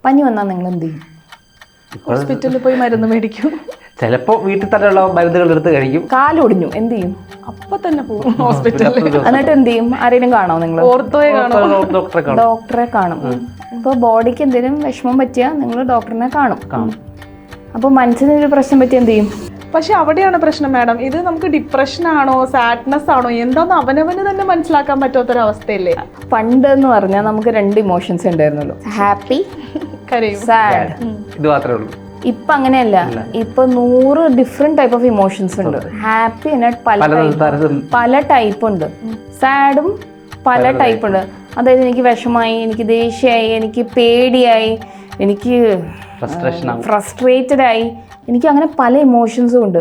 പനി വന്നാൽ നിങ്ങൾ എന്ത് ചെയ്യും? ഹോസ്പിറ്റലിൽ പോയി മരുന്ന് മേടിക്കും. ചിലപ്പോൾ വീട്ടിൽ തന്നെയുള്ള മരുന്നുകൾ എടുത്ത് കഴിക്കും. കാലൊടിഞ്ഞു എന്ത് ചെയ്യും? അപ്പൊ തന്നെ പോകും ഹോസ്പിറ്റലിൽ. എന്നിട്ട് എന്ത് ചെയ്യും? ആരെങ്കിലും കാണോ നിങ്ങൾ? ഓർത്തോയെ കാണും, ഡോക്ടറെ കാണും. ഇപ്പോൾ ബോഡിക്ക് എന്തെങ്കിലും വിഷമം പറ്റിയാൽ നിങ്ങൾ ഡോക്ടറിനെ കാണും. അപ്പോൾ മനസ്സിനൊരു പ്രശ്നം പറ്റിയാൽ എന്ത് ചെയ്യും? പക്ഷെ അവിടെയാണ് പ്രശ്നം മാഡം. ഇത് നമുക്ക് ഡിപ്രഷൻ ആണോ സാഡ്നെസ് ആണോ എന്താന്ന് അവനവന് തന്നെ മനസ്സിലാക്കാൻ പറ്റാത്തൊരവസ്ഥയല്ലേ? പണ്ട് എന്ന് പറഞ്ഞാൽ നമുക്ക് 2 ഇമോഷൻസ് ഉണ്ടായിരുന്നല്ലോ, ഹാപ്പി, കരയും, സാഡ്. ഇത് മാത്രമേ ഉള്ളൂ. ഇപ്പൊ അങ്ങനെയല്ല. ഇപ്പൊ 100 ഡിഫറെന്റ് ടൈപ്പ് ഓഫ് ഇമോഷൻസ് ഉണ്ട്. ഹാപ്പി പല ടൈപ്പ് ഉണ്ട്, സാഡും പല ടൈപ്പ് ഉണ്ട്. അതായത് എനിക്ക് വിഷമായി, എനിക്ക് ദേഷ്യമായി, എനിക്ക് പേടിയായി, എനിക്ക് ഫ്രസ്ട്രേറ്റഡ് ആയി, എനിക്ക് അങ്ങനെ പല ഇമോഷൻസും ഉണ്ട്.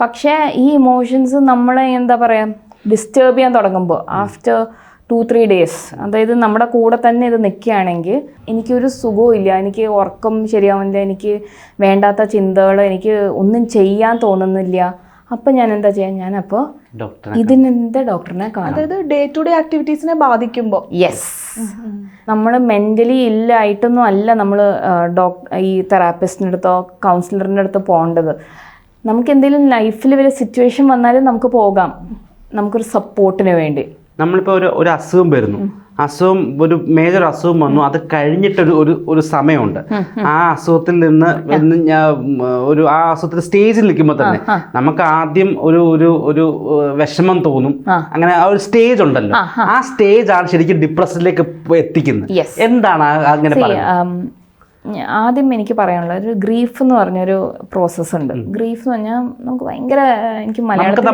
പക്ഷേ ഈ ഇമോഷൻസ് നമ്മളെ എന്താ പറയുക ഡിസ്റ്റർബ് ചെയ്യാൻ തുടങ്ങുമ്പോൾ ആഫ്റ്റർ 2-3 ഡേയ്സ്, അതായത് നമ്മുടെ കൂടെ തന്നെ ഇത് നിൽക്കുകയാണെങ്കിൽ എനിക്കൊരു സുഖവും ഇല്ല, എനിക്ക് ഉറക്കം ശരിയാവുന്നില്ല, എനിക്ക് വേണ്ടാത്ത ചിന്തകൾ, എനിക്ക് ഒന്നും ചെയ്യാൻ തോന്നുന്നില്ല. അപ്പം ഞാൻ എന്താ ചെയ്യാൻ? ഞാനപ്പോൾ ഇതിനെന്താ ഡോക്ടറിനെ കാണാം. അതായത് ഡേ ടു ഡേ ആക്ടിവിറ്റീസിനെ ബാധിക്കുമ്പോൾ. യെസ്, നമ്മൾ മെൻ്റലി ഇല്ലായിട്ടൊന്നും അല്ല നമ്മൾ ഈ തെറാപ്പിസ്റ്റിൻ്റെ അടുത്തോ കൗൺസിലറിൻ്റെ അടുത്തോ പോകേണ്ടത്. നമുക്ക് എന്തെങ്കിലും ലൈഫിൽ വരെ സിറ്റുവേഷൻ വന്നാലും നമുക്ക് പോകാം, നമുക്കൊരു സപ്പോർട്ടിന് വേണ്ടി. നമ്മളിപ്പോൾ ഒരു അസുഖം വരുന്നു, അസുഖം ഒരു മേജർ അസുഖം വന്നു, അത് കഴിഞ്ഞിട്ടൊരു ഒരു സമയമുണ്ട്. ആ അസുഖത്തിൽ നിന്ന് ആ അസുഖത്തിന്റെ സ്റ്റേജിൽ നിൽക്കുമ്പോൾ തന്നെ നമുക്ക് ആദ്യം ഒരു വിഷമം തോന്നും. അങ്ങനെ ആ ഒരു സ്റ്റേജ് ഉണ്ടല്ലോ, ആ സ്റ്റേജ് ആണ് ശരിക്കും ഡിപ്രഷനിലേക്ക് എത്തിക്കുന്നത്. എന്താണ് അങ്ങനെ പറയുന്നത്? ആദ്യം എനിക്ക് പറയാനുള്ളത് ഒരു ഗ്രീഫ് എന്ന് പറഞ്ഞൊരു പ്രോസസ്സ് ഉണ്ട്. ഗ്രീഫ് എന്ന് പറഞ്ഞാൽ നമുക്ക് ഭയങ്കര, എനിക്ക് മലയാളത്തിൽ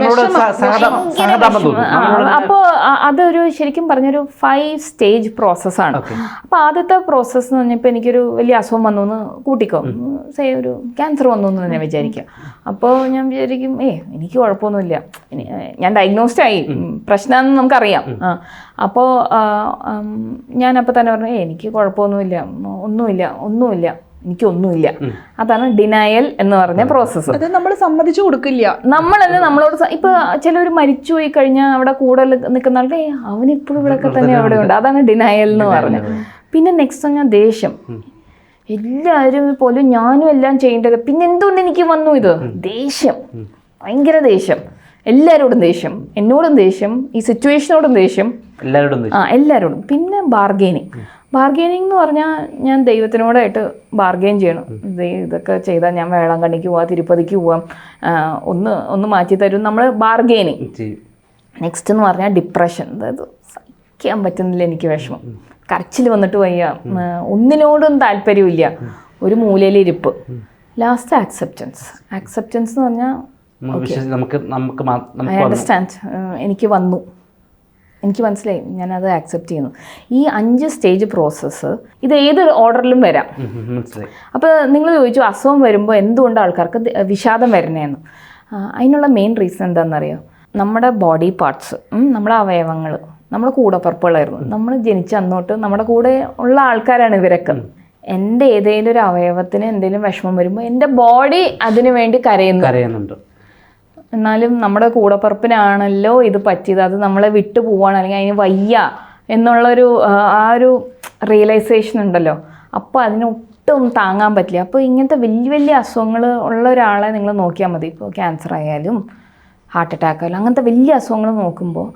അപ്പോൾ അതൊരു ശരിക്കും പറഞ്ഞൊരു 5 സ്റ്റേജ് പ്രോസസ്സാണ്. അപ്പോൾ ആദ്യത്തെ പ്രോസസ്സ് എന്ന് പറഞ്ഞപ്പോൾ എനിക്കൊരു വലിയ അസുഖം വന്നു എന്ന് കൂട്ടിക്കോ, ഒരു ക്യാൻസർ വന്നു എന്ന് തന്നെ വിചാരിക്കുക. അപ്പോൾ ഞാൻ വിചാരിക്കും എനിക്ക് കുഴപ്പമൊന്നുമില്ല, ഞാൻ ഡയഗ്നോസ്ഡ് ആയി, പ്രശ്നമാണെന്ന് നമുക്കറിയാം. അപ്പോൾ ഞാനപ്പോൾ തന്നെ പറഞ്ഞു എനിക്ക് കുഴപ്പമൊന്നുമില്ല, ഒന്നുമില്ല, എനിക്കൊന്നുമില്ല. അതാണ് ഡിനയൽ എന്ന് പറഞ്ഞ പ്രോസസ്സ്. അത് നമ്മൾ സമ്മതിച്ചു കൊടുക്കില്ല. നമ്മളെന്നെ നമ്മളോട് ഇപ്പൊ ചിലവർ മരിച്ചു പോയി കഴിഞ്ഞാൽ അവിടെ കൂടെ നിൽക്കുന്ന ആൾക്ക് അവനിപ്പോഴും ഇവിടെയൊക്കെ തന്നെ അവിടെ ഉണ്ട്. അതാണ് ഡിനയൽ എന്ന് പറഞ്ഞത്. പിന്നെ നെക്സ്റ്റ് ഞാൻ ദേഷ്യം, എല്ലാവരും പോലും ഞാനും എല്ലാം ചെയ്യേണ്ടത്, പിന്നെ എന്തുകൊണ്ട് എനിക്ക് വന്നു ഇത് ദേഷ്യം, ഭയങ്കര ദേഷ്യം, എല്ലാവരോടും ദേഷ്യം, എന്നോടും ദേഷ്യം, ഈ സിറ്റുവേഷനോടും ദേഷ്യം, എല്ലാവരോടും. പിന്നെ ബാർഗെയിനിങ് എന്ന് പറഞ്ഞാൽ ഞാൻ ദൈവത്തിനോടായിട്ട് ബാർഗെയിൻ ചെയ്യണം. ഇതൊക്കെ ചെയ്താൽ ഞാൻ വേളാങ്കണ്ണിക്ക് പോവാം, തിരുപ്പതിക്ക് പോവാം, ഒന്ന് മാറ്റി തരും, നമ്മൾ ബാർഗെയിനിങ്. നെക്സ്റ്റ് എന്ന് പറഞ്ഞാൽ ഡിപ്രഷൻ, അതായത് സഹിക്കാൻ പറ്റുന്നില്ല, എനിക്ക് വിഷമം, കരച്ചിൽ വന്നിട്ട് വയ്യ, ഒന്നിനോടും താല്പര്യമില്ല, ഒരു മൂലയിലിരിപ്പ്. ലാസ്റ്റ് ആക്സെപ്റ്റൻസ് എന്ന് പറഞ്ഞാൽ ഐ അണ്ടർസ്റ്റാൻഡ്, എനിക്ക് മനസ്സിലായി, ഞാനത് ആക്സെപ്റ്റ് ചെയ്യുന്നു. ഈ 5 സ്റ്റേജ് പ്രോസസ്സ് ഇത് ഏത് ഓർഡറിലും വരാം. അപ്പോൾ നിങ്ങൾ ചോദിച്ചു അസുഖം വരുമ്പോൾ എന്തുകൊണ്ട് ആൾക്കാർക്ക് വിഷാദം വരണേന്ന്. അതിനുള്ള മെയിൻ റീസൺ എന്താണെന്നറിയോ? നമ്മുടെ ബോഡി പാർട്സ്, നമ്മുടെ അവയവങ്ങൾ, നമ്മുടെ കൂടപ്പറപ്പുകളായിരുന്നു. നമ്മൾ ജനിച്ച അന്നോട്ട് നമ്മുടെ കൂടെ ഉള്ള ആൾക്കാരാണ് ഇവരൊക്കെ. എൻ്റെ ഏതെങ്കിലും ഒരു അവയവത്തിന് എന്തെങ്കിലും വിഷമം വരുമ്പോൾ എൻ്റെ ബോഡി അതിനു വേണ്ടി കരയുന്നുണ്ട്. എന്നാലും നമ്മുടെ കൂടപ്പറപ്പിനാണല്ലോ ഇത് പറ്റിയത്, അത് നമ്മളെ വിട്ടു പോവാണ്, അല്ലെങ്കിൽ അതിന് വയ്യ എന്നുള്ളൊരു ആ ഒരു റിയലൈസേഷൻ ഉണ്ടല്ലോ. അപ്പോൾ അതിനൊട്ടും താങ്ങാൻ പറ്റില്ല. അപ്പോൾ ഇങ്ങനത്തെ വലിയ വലിയ അസുഖങ്ങൾ ഉള്ള ഒരാളെ നിങ്ങൾ നോക്കിയാൽ മതി. ഇപ്പോൾ ക്യാൻസർ ആയാലും ഹാർട്ട് അറ്റാക്ക് ആയാലും അങ്ങനത്തെ വലിയ അസുഖങ്ങൾ നോക്കുമ്പോൾ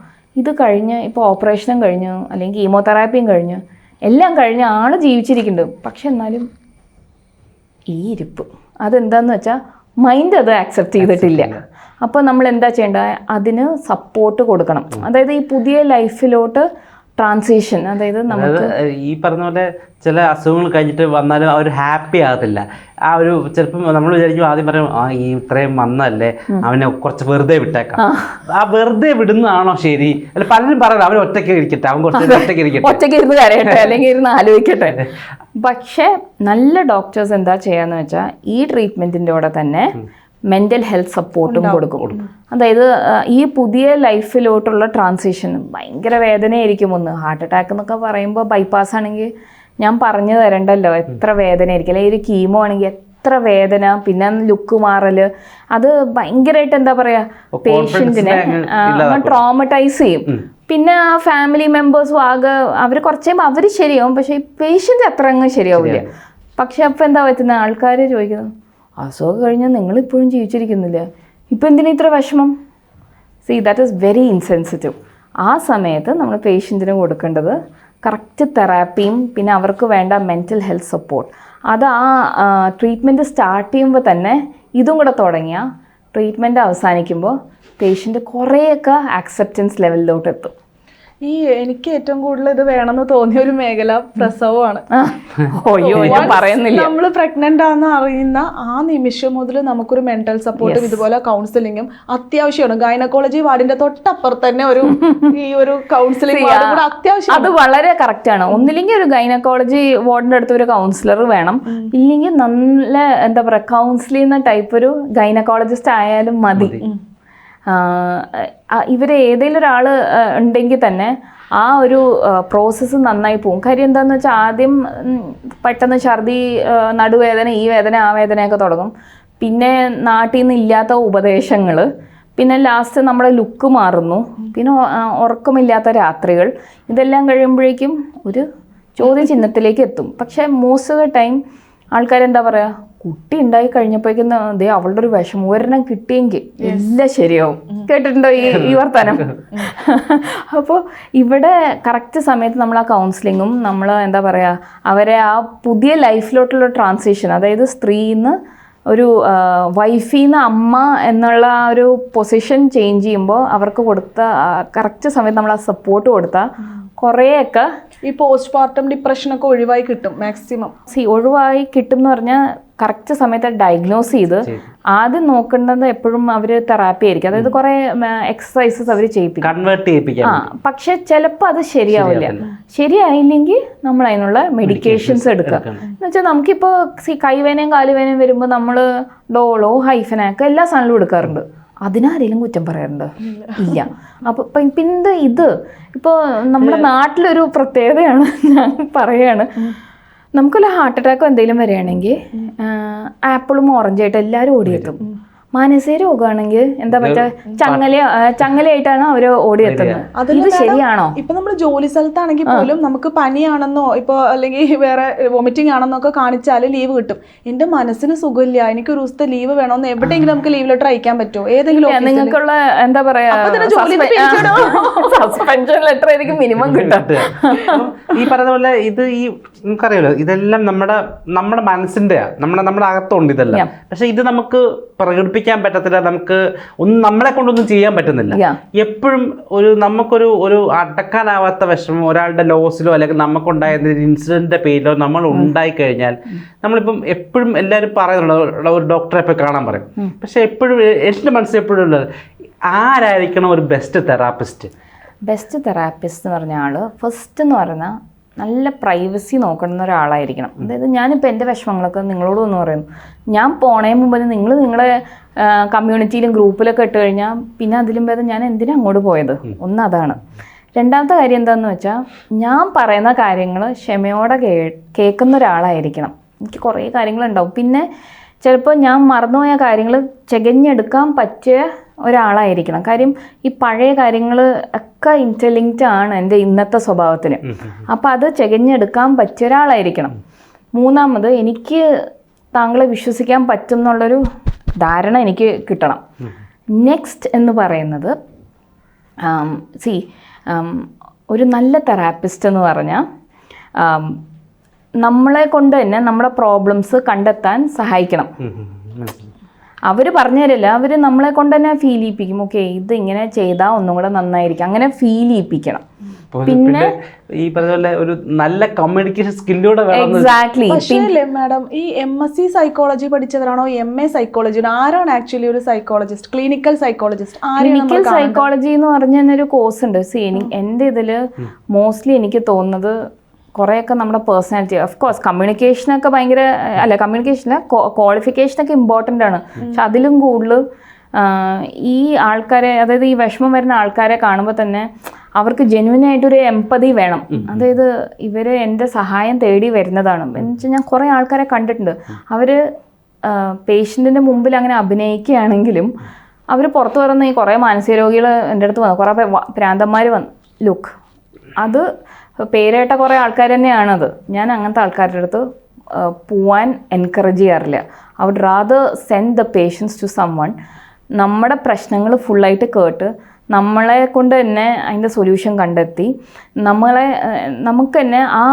ഇത് കഴിഞ്ഞ്, ഇപ്പോൾ ഓപ്പറേഷനും കഴിഞ്ഞു, അല്ലെങ്കിൽ കീമോതെറാപ്പിയും കഴിഞ്ഞ്, എല്ലാം കഴിഞ്ഞ് ആൾ ജീവിച്ചിരിക്കുന്നുണ്ട്. പക്ഷെ എന്നാലും ഈ ഇരിപ്പ്, അതെന്താണെന്ന് വെച്ചാൽ മൈൻഡ് അത് ആക്സെപ്റ്റ് ചെയ്തിട്ടില്ല. അപ്പോൾ നമ്മൾ എന്താ ചെയ്യേണ്ടത്? അതിന് സപ്പോർട്ട് കൊടുക്കണം. അതായത് ഈ പുതിയ ലൈഫിലോട്ട് ട്രാൻസിഷൻ, അതായത് നമുക്ക് ഈ പറഞ്ഞ പോലെ ചില അസുഖങ്ങൾ കഴിഞ്ഞിട്ട് വന്നാലും അവർ ഹാപ്പി ആകത്തില്ല. ആ ഒരു ചിലപ്പം നമ്മൾ വിചാരിക്കും, ആദ്യം പറയും ഈ ഇത്രയും വന്നല്ലേ, അവനെ കുറച്ച് വെറുതെ വിട്ടേക്കാം. ആ വെറുതെ വിടുന്നതാണോ ശരി? അല്ല, പലരും പറയുന്നത് അവൻ ഒറ്റയ്ക്ക് ഇരിക്കട്ടെ, അവൻ കുറച്ച് ഒറ്റയ്ക്ക് ഇരുന്ന് കരയട്ടെ, അല്ലെങ്കിൽ ഇരുന്ന് ആലോചിക്കട്ടെ. പക്ഷെ നല്ല ഡോക്ടേഴ്സ് എന്താ ചെയ്യാന്ന് വെച്ചാൽ ഈ ട്രീറ്റ്മെന്റിൻ്റെ കൂടെ തന്നെ മെൻ്റൽ ഹെൽത്ത് സപ്പോർട്ടും കൊടുക്കും. അതായത് ഈ പുതിയ ലൈഫിലോട്ടുള്ള ട്രാൻസിഷൻ ഭയങ്കര വേദനയായിരിക്കും. ഒന്ന് ഹാർട്ട് അറ്റാക്ക് എന്നൊക്കെ പറയുമ്പോൾ ബൈപ്പാസ് ആണെങ്കിൽ ഞാൻ പറഞ്ഞു തരണ്ടല്ലോ എത്ര വേദനയായിരിക്കും, അല്ലെങ്കിൽ ഒരു കീമോ ആണെങ്കിൽ എത്ര വേദന, പിന്നെ ലുക്ക് മാറല്, അത് ഭയങ്കരമായിട്ട് എന്താ പറയുക പേഷ്യൻറ്റിനെ ട്രോമറ്റൈസ് ചെയ്യും. പിന്നെ ആ ഫാമിലി മെമ്പേഴ്സും ആകെ അവർ കുറച്ച് കഴിയുമ്പോൾ അവർ ശരിയാവും, പക്ഷേ ഈ പേഷ്യൻ്റ് അത്ര അങ്ങ് ശരിയാവില്ല. പക്ഷെ അപ്പം എന്താ പറ്റുന്നത്, ആൾക്കാർ ചോദിക്കുന്നത് അസുഖം കഴിഞ്ഞാൽ നിങ്ങളിപ്പോഴും ജീവിച്ചിരിക്കുന്നില്ലേ, ഇപ്പം എന്തിനാ ഇത്ര വിഷമം? C that is very insensitive. ആ സമയത്ത് നമ്മൾ പേഷ്യൻറ്റിന് കൊടുക്കേണ്ടത് കറക്റ്റ് തെറാപ്പിയും പിന്നെ അവർക്ക് വേണ്ട മെൻറ്റൽ ഹെൽത്ത് സപ്പോർട്ട്. അത് ആ ട്രീറ്റ്മെൻറ്റ് സ്റ്റാർട്ട് ചെയ്യുമ്പോൾ തന്നെ ഇതും കൂടെ തുടങ്ങിയാൽ ട്രീറ്റ്മെൻറ്റ് അവസാനിക്കുമ്പോൾ പേഷ്യൻ്റ് കുറേയൊക്കെ ആക്സെപ്റ്റൻസ് ലെവലിലോട്ട് എത്തും. എനിക്ക് ഏറ്റവും കൂടുതൽ ഇത് വേണമെന്ന് തോന്നിയ ഒരു മേഖല പ്രസവമാണ്. പറയുന്നില്ല, നമ്മൾ പ്രഗ്നന്റ് ആണെന്ന് അറിയുന്ന ആ നിമിഷം മുതൽ നമുക്കൊരു മെന്റൽ സപ്പോർട്ടും ഇതുപോലെ കൗൺസിലിങ്ങും അത്യാവശ്യമാണ്. ഗൈനക്കോളജി വാർഡിന്റെ തൊട്ടപ്പുറത്ത് തന്നെ ഈ ഒരു കൗൺസിലിംഗ് വാർഡ് കൂടെ അത്യാവശ്യം. അത് വളരെ കറക്റ്റ് ആണ്. ഒന്നില്ലെങ്കിൽ ഒരു ഗൈനക്കോളജി വാർഡിന്റെ അടുത്ത് ഒരു കൗൺസിലർ വേണം, ഇല്ലെങ്കിൽ നല്ല എന്താ പറയുക കൗൺസിൽ ചെയ്യുന്ന ടൈപ്പ് ഒരു ഗൈനക്കോളജിസ്റ്റ് ആയാലും മതി. ഇവരെ ഏതെങ്കിലും ഒരാൾ ഉണ്ടെങ്കിൽ തന്നെ ആ ഒരു പ്രോസസ്സ് നന്നായി പോകും. കാര്യം എന്താണെന്ന് വെച്ചാൽ ആദ്യം പെട്ടെന്ന് ഛർദി, നടുവേദന, ഈ വേദന ആ വേദനയൊക്കെ തുടങ്ങും. പിന്നെ നാട്ടിൽ നിന്ന് ഇല്ലാത്ത ഉപദേശങ്ങൾ, പിന്നെ ലാസ്റ്റ് നമ്മുടെ ലുക്ക് മാറുന്നു, പിന്നെ ഉറക്കമില്ലാത്ത രാത്രികൾ, ഇതെല്ലാം കഴിയുമ്പോഴേക്കും ഒരു ചോദ്യചിഹ്നത്തിലേക്ക് എത്തും. പക്ഷേ മോസ്റ്റ് ഓഫ് ദ ടൈം ആൾക്കാരെന്താ പറയുക, കുട്ടി ഉണ്ടായി കഴിഞ്ഞപ്പോഴേക്കും ദേ അവളുടെ ഒരു വിഷമം ഒരെണ്ണം കിട്ടിയെങ്കിൽ എല്ലാം ശരിയാവും. കേട്ടിട്ടുണ്ടോ ഈ വർത്താനം? അപ്പോൾ ഇവിടെ കറക്റ്റ് സമയത്ത് നമ്മൾ ആ കൗൺസിലിങ്ങും നമ്മൾ എന്താ പറയുക അവരെ ആ പുതിയ ലൈഫിലോട്ടുള്ള ട്രാൻസിഷൻ, അതായത് സ്ത്രീന്ന് ഒരു വൈഫീന്ന് അമ്മ എന്നുള്ള ആ ഒരു പൊസിഷൻ ചേഞ്ച് ചെയ്യുമ്പോൾ അവർക്ക് കൊടുത്ത കറക്റ്റ് സമയത്ത് നമ്മൾ ആ സപ്പോർട്ട് കൊടുത്താൽ കുറേയൊക്കെ ഈ പോസ്റ്റ്മോർട്ടം ഡിപ്രഷനൊക്കെ ഒഴിവായി കിട്ടും മാക്സിമം. ഒഴിവായി കിട്ടും എന്ന് പറഞ്ഞാൽ കറക്റ്റ് സമയത്ത് ഡയഗ്നോസ് ചെയ്ത് ആദ്യം നോക്കേണ്ടത് എപ്പോഴും അവർ തെറാപ്പി ആയിരിക്കും. അതായത് കുറെ എക്സസൈസസ് അവർ ചെയ്യിപ്പിക്കും. പക്ഷെ ചിലപ്പോൾ അത് ശരിയാവില്ല. ശരിയായില്ലെങ്കിൽ നമ്മൾ അതിനുള്ള മെഡിക്കേഷൻസ് എടുക്കുക. എന്ന് വെച്ചാൽ നമുക്കിപ്പോൾ കൈവേനയും കാലുവേനയും വരുമ്പോൾ നമ്മൾ ഡോളോ ഹൈഫനാക്ക് എല്ലാ സാധനങ്ങളും എടുക്കാറുണ്ട്. അതിനാരെങ്കിലും കുറ്റം പറയാറുണ്ട്? ഇല്ല. അപ്പോൾ പിന്നെ ഇത് ഇപ്പോൾ നമ്മുടെ നാട്ടിലൊരു പ്രത്യേകതയാണ്, ഞാൻ പറയുകയാണ്. നമുക്കൊരു ഹാർട്ട് അറ്റാക്കോ എന്തെങ്കിലും വരികയാണെങ്കിൽ ആപ്പിളും ഓറഞ്ചായിട്ട് എല്ലാവരും ഓടിയെത്തും. മാനസിക രോഗമാണെങ്കിൽ എന്താ പറ്റുക, ചങ്ങലയായിട്ടാണ് അവർ ഓടിയെത്തുന്നത്. ഇത് ശരിയാണോ? ഇപ്പൊ നമ്മൾ ജോലി സ്ഥലത്താണെങ്കിൽ പോലും നമുക്ക് പനിയാണെന്നോ ഇപ്പൊ അല്ലെങ്കിൽ വേറെ വോമിറ്റിംഗ് ആണെന്നോ ഒക്കെ കാണിച്ചാൽ ലീവ് കിട്ടും. എന്റെ മനസ്സിന് സുഖമില്ല, എനിക്ക് ഒരു ദിവസത്തെ ലീവ് വേണമെന്ന് എവിടെയെങ്കിലും നമുക്ക് ലീവ് ലെറ്റർ അയക്കാൻ പറ്റുമോ? ഏതെങ്കിലും നിങ്ങൾക്കുള്ള എന്താ പറയാ സസ്പെൻഷൻ ലെറ്റർ ആയിരിക്കും മിനിമം കിട്ടുക. ഈ പറഞ്ഞ പോലെ ഇത് നമുക്കറിയാലോ, ഇതെല്ലാം നമ്മുടെ മനസ്സിന്റെയാ, നമ്മുടെ അകത്തുണ്ട് ഇതെല്ലാം. പക്ഷെ ഇത് നമുക്ക് പ്രകടിപ്പിക്കാൻ പറ്റത്തില്ല, നമുക്ക് നമ്മളെ കൊണ്ടൊന്നും ചെയ്യാൻ പറ്റുന്നില്ല. എപ്പോഴും നമുക്കൊരു അടക്കാനാവാത്ത വിഷമം ഒരാളുടെ ലോസിലോ അല്ലെങ്കിൽ നമുക്കുണ്ടായ ഇൻസിഡന്റിന്റെ പേരിലോ നമ്മൾ ഉണ്ടായിക്കഴിഞ്ഞാൽ നമ്മളിപ്പം എപ്പോഴും എല്ലാവരും പറയുന്നുണ്ട് ഒരു ഡോക്ടറെ പോയി കാണാൻ പറയും. പക്ഷെ എപ്പോഴും എൻ്റെ മനസ്സിൽ എപ്പോഴും ഉള്ളത് ആരായിരിക്കണം ഒരു ബെസ്റ്റ് തെറാപ്പിസ്റ്റ്? ബെസ്റ്റ് തെറാപ്പിസ്റ്റ് എന്ന് പറഞ്ഞ ആൾ ഫസ്റ്റ് എന്ന് പറഞ്ഞാൽ നല്ല പ്രൈവസി നോക്കുന്ന ഒരാളായിരിക്കണം. അതായത് ഞാനിപ്പോൾ എൻ്റെ വിഷമങ്ങളൊക്കെ നിങ്ങളോടും ഒന്ന് പറയുന്നു, ഞാൻ പോണേ മുമ്പ് നിങ്ങൾ നിങ്ങളുടെ കമ്മ്യൂണിറ്റിയിലും ഗ്രൂപ്പിലൊക്കെ ഇട്ട് കഴിഞ്ഞാൽ പിന്നെ അതിലും ഭേദം ഞാൻ എന്തിനാ അങ്ങോട്ട് പോയത്. ഒന്ന് അതാണ്. രണ്ടാമത്തെ കാര്യം എന്താണെന്ന് വെച്ചാൽ ഞാൻ പറയുന്ന കാര്യങ്ങൾ ക്ഷമയോടെ കേൾക്കുന്ന ഒരാളായിരിക്കണം. എനിക്ക് കുറേ കാര്യങ്ങളുണ്ടാവും. പിന്നെ ചിലപ്പോൾ ഞാൻ മറന്നുപോയ കാര്യങ്ങൾ ചെകഞ്ഞെടുക്കാൻ പറ്റിയ ഒരാളായിരിക്കണം. കാര്യം ഈ പഴയ കാര്യങ്ങൾ ഒക്കെ ഇൻ്റർലിങ്ക്ഡ് ആണ് എൻ്റെ ഇന്നത്തെ സ്വഭാവത്തിന്. അപ്പം അത് ചെകഞ്ഞെടുക്കാൻ പറ്റിയ ഒരാളായിരിക്കണം. മൂന്നാമത് എനിക്ക് താങ്കളെ വിശ്വസിക്കാൻ പറ്റും എന്നുള്ളൊരു ധാരണ എനിക്ക് കിട്ടണം. നെക്സ്റ്റ് എന്ന് പറയുന്നത് ഒരു നല്ല തെറാപ്പിസ്റ്റ് എന്ന് പറഞ്ഞാൽ നമ്മളെ കൊണ്ട് തന്നെ നമ്മുടെ പ്രോബ്ലംസ് കണ്ടെത്താൻ സഹായിക്കണം. അവർ പറഞ്ഞു തരില്ല, അവർ നമ്മളെ കൊണ്ട് തന്നെ ഫീൽ ചെയ്യിപ്പിക്കും. ഓക്കെ, ഇത് ഇങ്ങനെ ചെയ്താൽ ഒന്നും കൂടെ നന്നായിരിക്കും, അങ്ങനെ ഫീൽ ചെയ്യിപ്പിക്കണം. പിന്നെ ഈ പറഞ്ഞ പോലെ ഒരു നല്ല കമ്മ്യൂണിക്കേഷൻ സ്കില്ലൂടെ വേണം. എക്സാക്ട്ലി. മാഡം, ഈ MSc സൈക്കോളജി പഠിച്ചവരാണോ MA സൈക്കോളജി, ആരാണ് ആക്ച്വലി ഒരു psychologist, clinical psychologist? Clinical psychology എന്ന് പറഞ്ഞ ഒരു കോഴ്സ് ഉണ്ട്. എൻ്റെ ഇതിൽ മോസ്റ്റ്ലി എനിക്ക് തോന്നുന്നത് കുറേയൊക്കെ നമ്മുടെ പേഴ്സണാലിറ്റി, ഓഫ് കോഴ്സ് കമ്മ്യൂണിക്കേഷനൊക്കെ ഭയങ്കര കമ്മ്യൂണിക്കേഷനില്ല, ക്വാളിഫിക്കേഷനൊക്കെ ഇമ്പോർട്ടൻ്റ് ആണ്. പക്ഷെ അതിലും കൂടുതൽ ഈ ആൾക്കാരെ, അതായത് ഈ വിഷമം വരുന്ന ആൾക്കാരെ കാണുമ്പോൾ തന്നെ അവർക്ക് ജെന്യുവനായിട്ടൊരു എംപതി വേണം. അതായത് ഇവർ എൻ്റെ സഹായം തേടി വരുന്നതാണ്. എന്ന് വെച്ചാൽ ഞാൻ കുറേ ആൾക്കാരെ കണ്ടിട്ടുണ്ട്, അവർ പേഷ്യൻറ്റിൻ്റെ മുമ്പിൽ അങ്ങനെ അഭിനയിക്കുകയാണെങ്കിലും അവർ പുറത്ത് പറയുന്ന ഈ കുറേ മാനസിക രോഗികൾ എൻ്റെ അടുത്ത് വന്നു, കുറേ പ്രാന്തന്മാർ വന്നു. ലുക്ക്, അത് പേരേട്ട കുറേ ആൾക്കാർ തന്നെയാണത്. ഞാൻ അങ്ങനത്തെ ആൾക്കാരുടെ അടുത്ത് പോവാൻ എൻകറേജ് ചെയ്യാറില്ല. I would rather send the patients to someone. നമ്മുടെ പ്രശ്നങ്ങൾ ഫുള്ളായിട്ട് കേട്ട് നമ്മളെ കൊണ്ട് തന്നെ അതിൻ്റെ സൊല്യൂഷൻ കണ്ടെത്തി നമുക്ക് തന്നെ ആ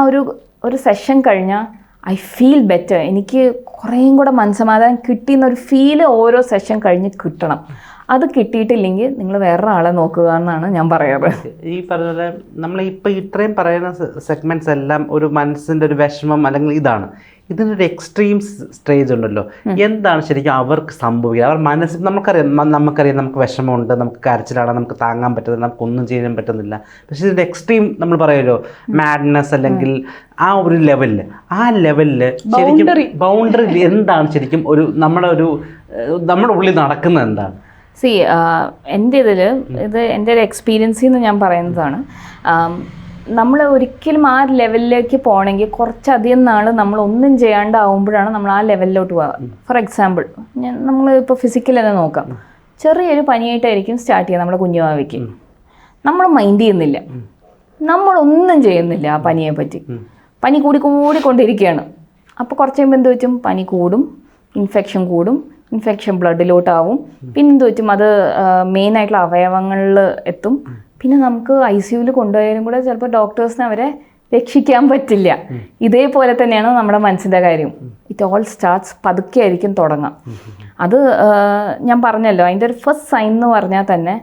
ഒരു സെഷൻ കഴിഞ്ഞാൽ ഐ ഫീൽ ബെറ്റർ, എനിക്ക് കുറേയും കൂടെ മനസ്സമാധാനം കിട്ടിയെന്നൊരു ഫീല് ഓരോ സെഷൻ കഴിഞ്ഞ് കിട്ടണം. അത് കിട്ടിയിട്ടില്ലെങ്കിൽ നിങ്ങൾ വേറൊരാളെ നോക്കുക എന്നാണ് ഞാൻ പറയാറ്. ഈ പറഞ്ഞ പോലെ നമ്മളിപ്പോൾ ഇത്രയും പറയുന്ന സെഗ്മെൻറ്റ്സ് എല്ലാം ഒരു മനസ്സിൻ്റെ ഒരു വിഷമം അല്ലെങ്കിൽ ഇതാണ്. ഇതിനൊരു എക്സ്ട്രീം സ്റ്റേജ് ഉണ്ടല്ലോ. എന്താണ് ശരിക്കും അവർക്ക് സംഭവിക്കുക? അവർ മനസ്സിൽ നമുക്കറിയാം നമുക്ക് വിഷമമുണ്ട്, നമുക്ക് കരച്ചിലാണ്, നമുക്ക് താങ്ങാൻ പറ്റുന്നില്ല, നമുക്കൊന്നും ചെയ്യാൻ പറ്റുന്നില്ല. പക്ഷേ ഇതിൻ്റെ എക്സ്ട്രീം നമ്മൾ പറയുമല്ലോ, മാഡ്നെസ് അല്ലെങ്കിൽ ആ ഒരു ലെവലിൽ ശരിക്കും ബൗണ്ടറി എന്താണ് ശരിക്കും നമ്മുടെ ഉള്ളിൽ നടക്കുന്നത് എന്താണ്? സി എൻ്റെ എൻ്റെ ഒരു എക്സ്പീരിയൻസിൽ നിന്ന് ഞാൻ പറയുന്നതാണ്. നമ്മൾ ഒരിക്കലും ആ ലെവലിലേക്ക് പോകണമെങ്കിൽ കുറച്ചധികം നാൾ നമ്മൾ ഒന്നും ചെയ്യാണ്ടാവുമ്പോഴാണ് നമ്മൾ ആ ലെവലിലോട്ട് പോകുക. ഫോർ എക്സാമ്പിൾ, നമ്മൾ ഇപ്പോൾ ഫിസിക്കൽ തന്നെ നോക്കാം. ചെറിയൊരു പനിയായിട്ടായിരിക്കും സ്റ്റാർട്ട് ചെയ്യുക നമ്മുടെ കുഞ്ഞുമാവിക്ക്. നമ്മൾ മൈൻഡ് ചെയ്യുന്നില്ല, നമ്മളൊന്നും ചെയ്യുന്നില്ല ആ പനിയെ പറ്റി. പനി കൂടിക്കൊണ്ടിരിക്കുകയാണ്. അപ്പോൾ കുറച്ച് കഴിയുമ്പോൾ എന്ത് വെച്ചും പനി കൂടും, ഇൻഫെക്ഷൻ ബ്ലഡിലോട്ടാവും. പിന്നെ എന്ത് വെച്ചും അത് മെയിനായിട്ടുള്ള അവയവങ്ങളിൽ എത്തും. പിന്നെ നമുക്ക് ICUവിൽ കൊണ്ടുപോയാലും കൂടെ ചിലപ്പോൾ ഡോക്ടേഴ്സിന് അവരെ രക്ഷിക്കാൻ പറ്റില്ല. ഇതേപോലെ തന്നെയാണ് നമ്മുടെ മനസ്സിൻ്റെ കാര്യം. ഇറ്റ് ഓൾ സ്റ്റാർട്ട്സ് പതുക്കെ ആയിരിക്കും തുടങ്ങാം. അത് ഞാൻ പറഞ്ഞല്ലോ, അതിൻ്റെ ഒരു ഫസ്റ്റ് സൈൻ എന്ന് പറഞ്ഞാൽ തന്നെ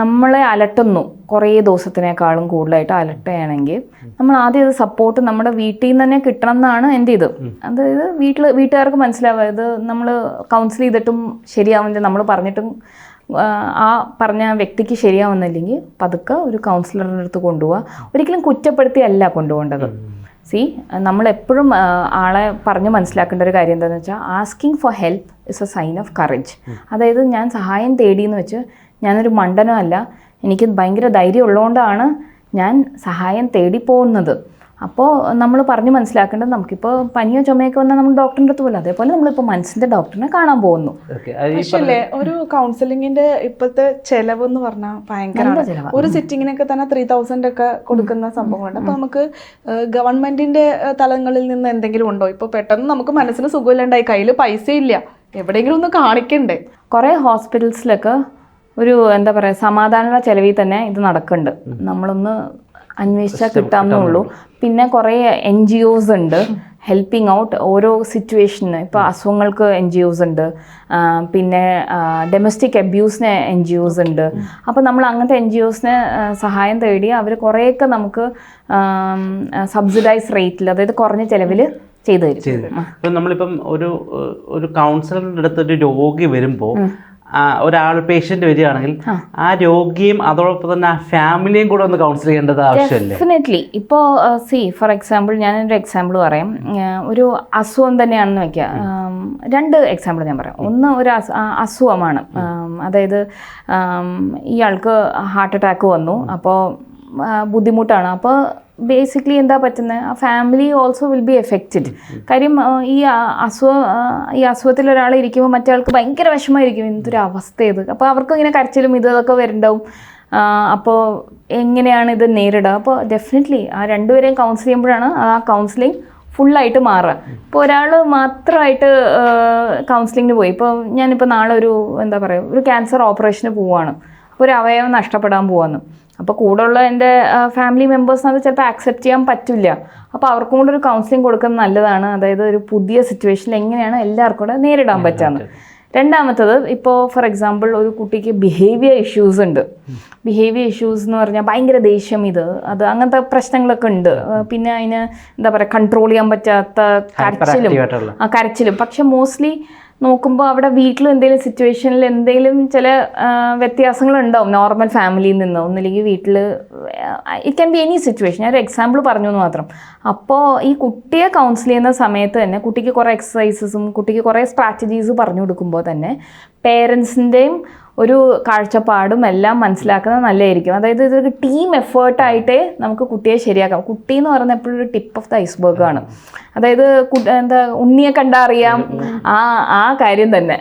നമ്മളെ അലട്ടുന്നു, കുറേ ദിവസത്തിനേക്കാളും കൂടുതലായിട്ട് അലട്ടുകയാണെങ്കിൽ നമ്മൾ ആദ്യം ഇത് സപ്പോർട്ട് നമ്മുടെ വീട്ടിൽ നിന്ന് തന്നെ കിട്ടണം എന്നാണ് എൻ്റെ ഇത്. അതായത് വീട്ടുകാർക്ക് മനസ്സിലാവുക, ഇത് നമ്മൾ കൗൺസിൽ ചെയ്തിട്ടും ശരിയാവുന്നില്ല, നമ്മൾ പറഞ്ഞിട്ടും ആ പറഞ്ഞ വ്യക്തിക്ക് ശരിയാവുന്നില്ലെങ്കിൽ പതുക്കെ ഒരു കൗൺസിലറിൻ്റെ അടുത്ത് കൊണ്ടുപോവുക. ഒരിക്കലും കുറ്റപ്പെടുത്തിയല്ല കൊണ്ടുപോകേണ്ടത്. നമ്മളെപ്പോഴും ആളെ പറഞ്ഞ് മനസ്സിലാക്കേണ്ട ഒരു കാര്യം എന്താണെന്ന് വെച്ചാൽ, asking for help is a sign of courage. അതായത് ഞാൻ സഹായം തേടിയെന്ന് വെച്ച് ഞാനൊരു മണ്ടനോ അല്ല, എനിക്ക് ഭയങ്കര ധൈര്യം ഉള്ളതുകൊണ്ടാണ് ഞാൻ സഹായം തേടി പോകുന്നത്. അപ്പോൾ നമ്മൾ പറഞ്ഞ് മനസ്സിലാക്കേണ്ടത്, നമുക്കിപ്പോൾ പനിയോ ചുമയൊക്കെ വന്നാൽ നമ്മൾ ഡോക്ടറിൻ്റെ അടുത്ത് പോലും, അതേപോലെ നമ്മളിപ്പോൾ മനസ്സിൻ്റെ ഡോക്ടറിനെ കാണാൻ പോകുന്നു. പക്ഷേ ഒരു കൗൺസിലിങ്ങിന്റെ ഇപ്പോഴത്തെ ചെലവ് എന്ന് പറഞ്ഞാൽ ഭയങ്കര, ഒരു സിറ്റിങ്ങിനൊക്കെ തന്നെ 3000 ഒക്കെ കൊടുക്കുന്ന സംഭവമുണ്ട്. അപ്പോൾ നമുക്ക് ഗവൺമെന്റിന്റെ തലങ്ങളിൽ നിന്ന് എന്തെങ്കിലും ഉണ്ടോ? ഇപ്പോൾ പെട്ടെന്ന് നമുക്ക് മനസ്സിന് സുഖമില്ലാണ്ടായി, കയ്യിൽ പൈസ ഇല്ല, എവിടെയെങ്കിലും ഒന്ന് കാണിക്കണ്ടേ? കുറേ ഹോസ്പിറ്റൽസിലൊക്കെ ഒരു എന്താ പറയുക, സമാധാനമുള്ള ചെലവിൽ തന്നെ ഇത് നടക്കുന്നുണ്ട്. നമ്മളൊന്ന് അന്വേഷിച്ചാൽ കിട്ടാമെന്നുള്ളൂ. പിന്നെ കുറേ NGOs ഉണ്ട് ഹെൽപ്പിംഗ് ഔട്ട് ഓരോ സിറ്റുവേഷന്. ഇപ്പോൾ അസുഖങ്ങൾക്ക് NGOs ഉണ്ട്, പിന്നെ ഡൊമസ്റ്റിക് അബ്യൂസിന് NGOs ഉണ്ട്. അപ്പോൾ നമ്മൾ അങ്ങനത്തെ NGOsനെ സഹായം തേടി അവർ കുറേയൊക്കെ നമുക്ക് സബ്സിഡൈസ് റേറ്റിൽ, അതായത് കുറഞ്ഞ ചിലവിൽ ചെയ്തു തരും. ഇപ്പം നമ്മളിപ്പം ഒരു കൗൺസിലറിൻ്റെ അടുത്ത് ഒരു രോഗി വരുമ്പോൾ, ഒരാൾ പേഷ്യൻ്റ് വരികയാണെങ്കിൽ ആ രോഗിയും അതോടൊപ്പം തന്നെ ആ ഫാമിലിയും കൂടെ ഒന്ന് കൗൺസിൽ ചെയ്യേണ്ടത് ആവശ്യമല്ലേ? ഡെഫിനറ്റ്ലി. ഇപ്പോൾ ഫോർ എക്സാമ്പിൾ ഞാനൊരു എക്സാമ്പിൾ പറയാം. ഒരു അസുഖം തന്നെയാണെന്ന് വയ്ക്കുക. 2 എക്സാമ്പിൾ ഞാൻ പറയാം. ഒന്ന്, ഒരു അസുഖമാണ്, അതായത് ഇയാൾക്ക് ഹാർട്ട് അറ്റാക്ക് വന്നു, അപ്പോൾ ബുദ്ധിമുട്ടാണ്. അപ്പോൾ ബേസിക്കലി എന്താ പറ്റുന്നത്, ആ family also will be affected. കാര്യം ഈ അസുഖത്തിൽ ഒരാൾ ഇരിക്കുമ്പോൾ മറ്റേ ആൾക്ക് ഭയങ്കര വിഷമമായിരിക്കും, എന്തൊരു അവസ്ഥ ഇത്. അപ്പോൾ അവർക്ക് ഇങ്ങനെ കരച്ചിലും ഇതൊക്കെ വരുന്നുണ്ടാവും. അപ്പോൾ എങ്ങനെയാണ് ഇത് നേരിടുക? അപ്പോൾ ഡെഫിനറ്റ്ലി ആ 2 പേരെയും കൗൺസിൽ ചെയ്യുമ്പോഴാണ് ആ കൗൺസിലിംഗ് ഫുള്ളായിട്ട് മാറുക. ഇപ്പോൾ ഒരാൾ മാത്രമായിട്ട് കൗൺസിലിങ്ങിന് പോയി, ഇപ്പോൾ ഞാനിപ്പോൾ നാളെ ഒരു ക്യാൻസർ ഓപ്പറേഷന് പോവുകയാണ്, അപ്പോൾ ഒരു അവയവം നഷ്ടപ്പെടാൻ പോവാന്ന്. അപ്പോൾ കൂടെയുള്ള എൻ്റെ ഫാമിലി മെമ്പേഴ്സിന് അത് ചിലപ്പോൾ ആക്സെപ്റ്റ് ചെയ്യാൻ പറ്റില്ല. അപ്പോൾ അവർക്കും കൂടെ ഒരു കൗൺസിലിംഗ് കൊടുക്കുന്നത് നല്ലതാണ്. അതായത് ഒരു പുതിയ സിറ്റുവേഷനിൽ എങ്ങനെയാണ് എല്ലാവർക്കും കൂടെ നേരിടാൻ പറ്റാമെന്ന്. രണ്ടാമത്തത്, ഇപ്പോൾ ഫോർ എക്സാമ്പിൾ ഒരു കുട്ടിക്ക് ബിഹേവിയർ ഇഷ്യൂസ് ഉണ്ട്. ബിഹേവിയർ ഇഷ്യൂസ് എന്ന് പറഞ്ഞാൽ ഭയങ്കര ദേഷ്യം, അങ്ങനത്തെ പ്രശ്നങ്ങളൊക്കെ ഉണ്ട്. പിന്നെ അതിന് എന്താ പറയുക, കൺട്രോൾ ചെയ്യാൻ പറ്റാത്ത കരച്ചിലും. പക്ഷെ മോസ്റ്റ്ലി നോക്കുമ്പോൾ അവിടെ വീട്ടിൽ എന്തെങ്കിലും സിറ്റുവേഷനിൽ എന്തെങ്കിലും ചില വ്യത്യാസങ്ങളുണ്ടാവും നോർമൽ ഫാമിലിയിൽ നിന്ന്. ഒന്നില്ലെങ്കിൽ വീട്ടിൽ it can be any situation. ഞാനൊരു എക്സാമ്പിൾ പറഞ്ഞു എന്ന് മാത്രം. അപ്പോൾ ഈ കുട്ടിയെ കൗൺസിൽ ചെയ്യുന്ന സമയത്ത് തന്നെ കുട്ടിക്ക് കുറേ എക്സസൈസസും കുട്ടിക്ക് കുറേ സ്ട്രാറ്റജീസ് പറഞ്ഞു കൊടുക്കുമ്പോൾ തന്നെ പേരൻസിൻ്റെയും ഒരു കാഴ്ചപ്പാടും എല്ലാം മനസ്സിലാക്കുന്നത് നല്ലതായിരിക്കും. അതായത് ഇതൊരു ടീം എഫേർട്ടായിട്ടേ നമുക്ക് കുട്ടിയെ ശരിയാക്കാം. കുട്ടി എന്ന് പറയുന്നത് എപ്പോഴും ഒരു ടിപ്പ് ഓഫ് ദ ഐസ്ബർഗ് ആണ്. അതായത് ഉണ്ണിയെ കണ്ടാൽ അറിയാം, ആ കാര്യം തന്നെ.